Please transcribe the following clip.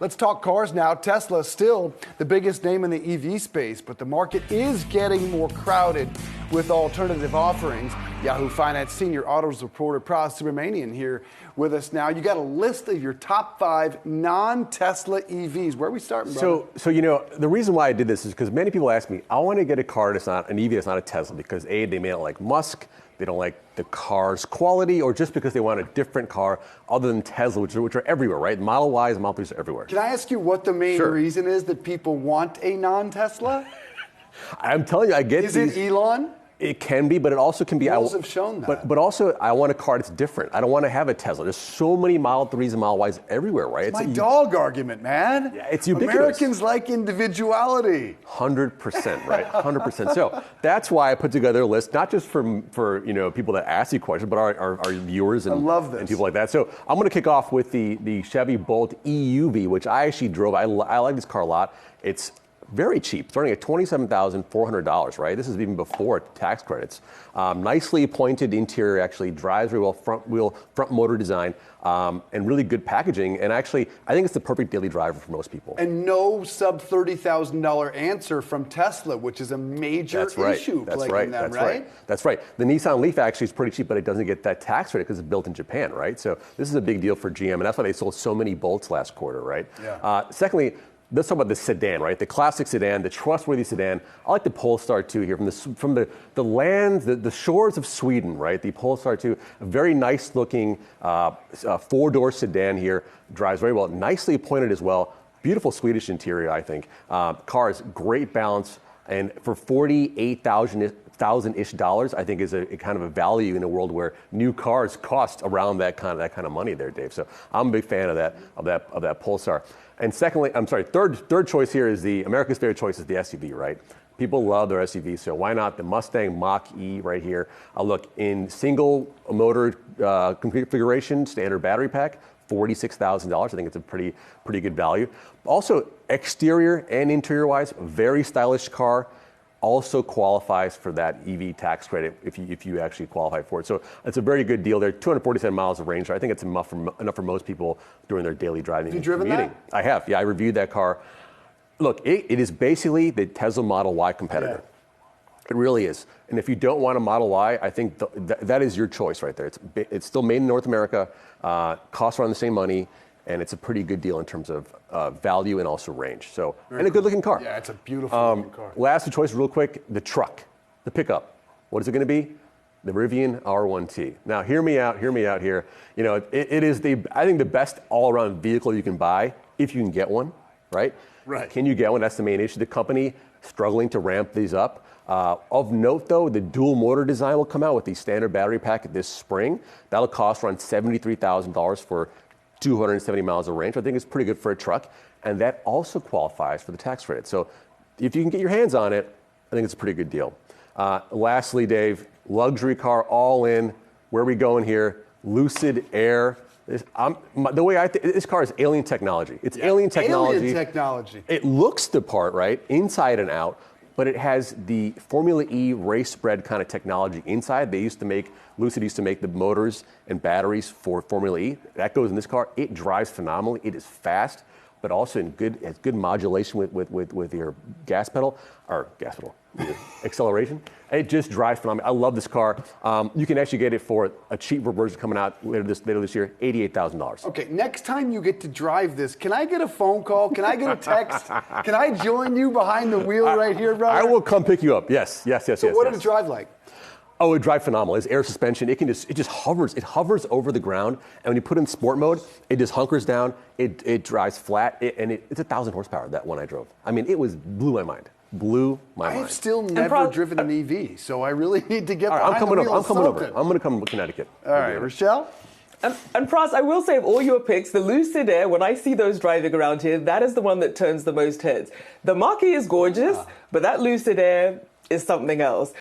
Let's talk cars now. Tesla is still the biggest name in the EV space, but the market is getting more crowded with alternative offerings. Yahoo Finance senior autos reporter Pras Subramanian here with us now. You got a list of your top 5 non-Tesla EVs. Where are we starting, brother? So you know, the reason why I did this is because many people ask me, I want to get a car that's not an EV, that's not a Tesla, because A, they may not like Musk, they don't like the car's quality, or just because they want a different car other than Tesla, which are everywhere, right? Model Ys and Model 3s are everywhere. Can I ask you what the main reason is that people want a non-Tesla? I'm telling you, I get Is it Elon? It can be, but it also can be. Polls have shown that. But also, I want a car that's different. I don't want to have a Tesla. There's so many Model 3s and Model Ys everywhere, right? It's my dog argument, man. Yeah, it's ubiquitous. Americans like individuality. 100%, right? 100%. So that's why I put together a list, not just for you know, people that ask you questions, but our viewers and, I love this. And people like that. So I'm going to kick off with the Chevy Bolt EUV, which I actually drove. I like this car a lot. It's very cheap, starting at $27,400, right? This is even before tax credits. Nicely pointed interior, actually drives very well, front motor design, and really good packaging. And actually, I think it's the perfect daily driver for most people. And no sub $30,000 answer from Tesla, which is a major issue plaguing them, right? That's right. The Nissan Leaf actually is pretty cheap, but it doesn't get that tax credit because it's built in Japan, right? So this is a big deal for GM, and that's why they sold so many Bolts last quarter, right? Yeah. Secondly, let's talk about the sedan, right? The classic sedan, the trustworthy sedan. I like the Polestar 2 here from the lands, the shores of Sweden, right? The Polestar 2, a very nice looking 4-door sedan here, drives very well, nicely appointed as well. Beautiful Swedish interior, I think. Car is great balance, and for $48,000-ish, I think is a kind of a value in a world where new cars cost around that kind of money there, Dave. So I'm a big fan of that Polestar. And secondly, third choice here is America's favorite choice is the SUV, right? People love their SUV, so why not the Mustang Mach-E right here? Look, in single motor configuration, standard battery pack, $46,000. I think it's a pretty good value. Also, exterior and interior-wise, very stylish car. Also qualifies for that EV tax credit if you actually qualify for it. So it's a very good deal there. 247 miles of range. So I think it's enough for most people during their daily driving. Have you driven that? I have. Yeah, I reviewed that car. Look, it is basically the Tesla Model Y competitor. Yeah. It really is. And if you don't want a Model Y, I think that is your choice right there. It's still made in North America, costs around the same money, and it's a pretty good deal in terms of value and also range. So, and a good-looking car. Yeah, it's a beautiful looking car. Last choice, real quick, the truck, the pickup. What is it going to be? The Rivian R1T. Now, hear me out here. You know, it is I think the best all-around vehicle you can buy if you can get one, right? Right. Can you get one? That's the main issue. The company struggling to ramp these up. Of note, though, the dual motor design will come out with the standard battery pack this spring. That'll cost around $73,000 for 270 miles of range. I think it's pretty good for a truck, and that also qualifies for the tax credit. So if you can get your hands on it, I think it's a pretty good deal. Lastly, Dave, luxury car all in. Where are we going here? Lucid Air. This car is alien technology. It's alien technology. Alien technology. It looks the part, right? Inside and out. But it has the Formula E race spread kind of technology inside. Lucid used to make the motors and batteries for Formula E. That goes in this car. It drives phenomenally. It is fast, but also has good modulation with your acceleration. It just drives phenomenally. I love this car. You can actually get it for a cheaper version coming out later this year, $88,000. Okay, next time you get to drive this, can I get a phone call? Can I get a text? Can I join you behind the wheel right here, brother? I will come pick you up. Yes. So what does it drive like? Oh, it drives phenomenal. It's air suspension. It just hovers. It hovers over the ground, and when you put it in sport mode, it just hunkers down. It drives flat, it's 1,000 horsepower. That one I drove. I mean, blew my mind. I've still never driven an EV, so I really need to get behind the wheel. I'm coming over. I'm going to come to Connecticut. All right, Rochelle? And Pras, I will say of all your picks, the Lucid Air, when I see those driving around here, that is the one that turns the most heads. The Mach-E is gorgeous, but that Lucid Air is something else.